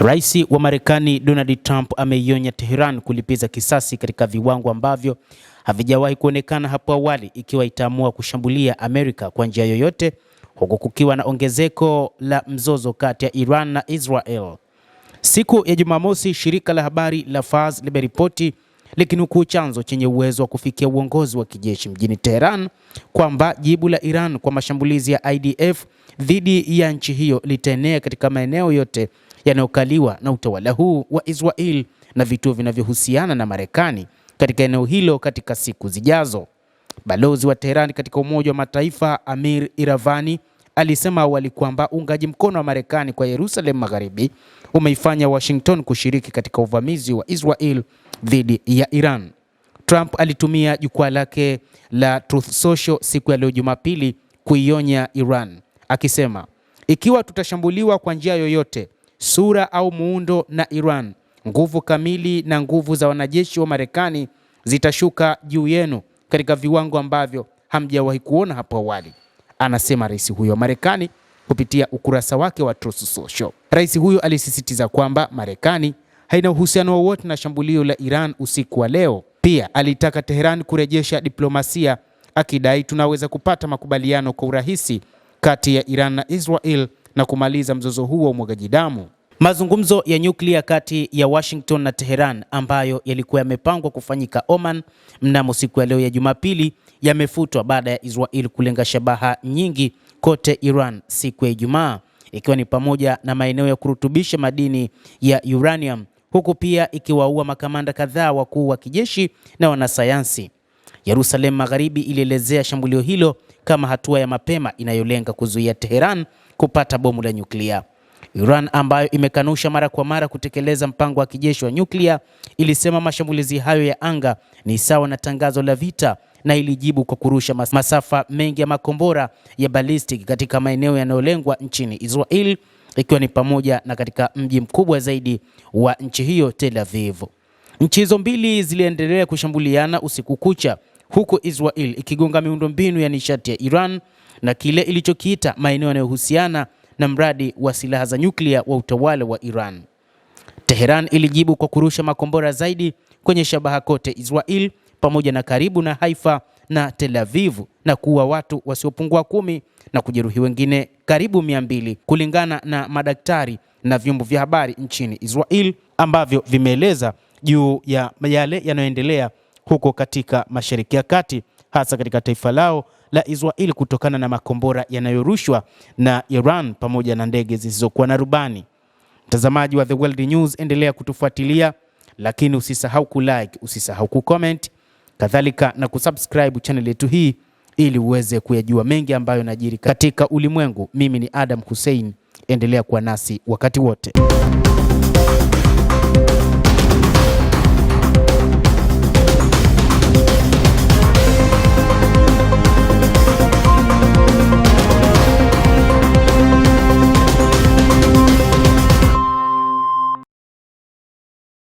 Rais wa Marekani Donald Trump ameionya Tehran kulipiza kisasi katika viwango ambavyo havijawahi kuonekana hapo awali ikiwa itaamua kushambulia Amerika kwa njia yoyote, huku kukiwa na ongezeko la mzozo kati ya Iran na Israel. Siku ya Jumamosi, shirika la habari la Fars limeripoti likinukuu chanzo chenye uwezo wa kufikia uongozi wa kijeshi mjini Tehran kwamba jibu la Iran kwa mashambulizi ya IDF dhidi ya nchi hiyo litaenea katika maeneo yote yanayokaliwa na utawala huu wa Israel na vituo vinavyohusiana na Marekani katika eneo hilo katika siku zijazo. Balozi wa Tehran katika Umoja wa Mataifa Amir Iravani alisema awali kwamba uungaji mkono wa Marekani kwa Yerusalem Magharibi umeifanya Washington kushiriki katika uvamizi wa Israel dhidi ya Iran. Trump alitumia jukwaa lake la Truth Social siku ya leo Jumapili kuionya Iran, akisema, ikiwa tutashambuliwa kwa njia yoyote, sura au muundo na Iran, nguvu kamili na nguvu za wanajeshi wa Marekani zitashuka juu yenu katika viwango ambavyo hamjawahi kuona hapo awali, anasema rais huyo wa Marekani kupitia ukurasa wake wa Truth Social. Rais huyo alisisitiza kwamba Marekani haina uhusiano wowote na shambulio la Iran usiku wa leo. Pia alitaka Tehran kurejesha diplomasia, akidai tunaweza kupata makubaliano kwa urahisi kati ya Iran na Israel na kumaliza mzozo huo wa umwagaji damu. Mazungumzo ya nyuklia kati ya Washington na Tehran ambayo yalikuwa yamepangwa kufanyika Oman mnamo siku ya leo ya Jumapili yamefutwa baada ya Israel kulenga shabaha nyingi kote Iran siku ya Ijumaa, ikiwa ni pamoja na maeneo ya kurutubisha madini ya uranium, huku pia ikiwaua makamanda kadhaa wakuu wa kijeshi na wanasayansi. Yerusalem Magharibi ilielezea shambulio hilo kama hatua ya mapema inayolenga kuzuia Tehran kupata bomu la nyuklia. Iran, ambayo imekanusha mara kwa mara kutekeleza mpango wa kijeshi wa nyuklia, ilisema mashambulizi hayo ya anga ni sawa na tangazo la vita na ilijibu kwa kurusha masafa mengi ya makombora ya ballistic katika maeneo yanayolengwa nchini Israel, ikiwa ni pamoja na katika mji mkubwa zaidi wa nchi hiyo, Tel Aviv. Nchi hizo mbili ziliendelea kushambuliana usiku kucha, huku Israel ikigonga miundombinu ya nishati ya Iran na kile ilichokiita maeneo yanayohusiana na mradi wa silaha za nyuklia wa utawala wa Iran. Tehran ilijibu kwa kurusha makombora zaidi kwenye shabaha kote Israel pamoja na karibu na Haifa na Tel Aviv na kuua watu wasiopungua 10 na kujeruhi wengine karibu 200 kulingana na madaktari na vyombo vya habari nchini Israel ambavyo vimeeleza juu ya yale yanayoendelea huko katika Mashariki ya Kati, hasa katika taifa lao la Israel kutokana na makombora yanayorushwa na Iran pamoja na ndege zisizokuwa na rubani. Mtazamaji wa The World News, endelea kutufuatilia, lakini usisahau kulike, usisahau kucomment, kadhalika na kusubscribe channel yetu hii ili uweze kuyajua mengi ambayo yanajiri katika ulimwengu. Mimi ni Adam Hussein, endelea kuwa nasi wakati wote.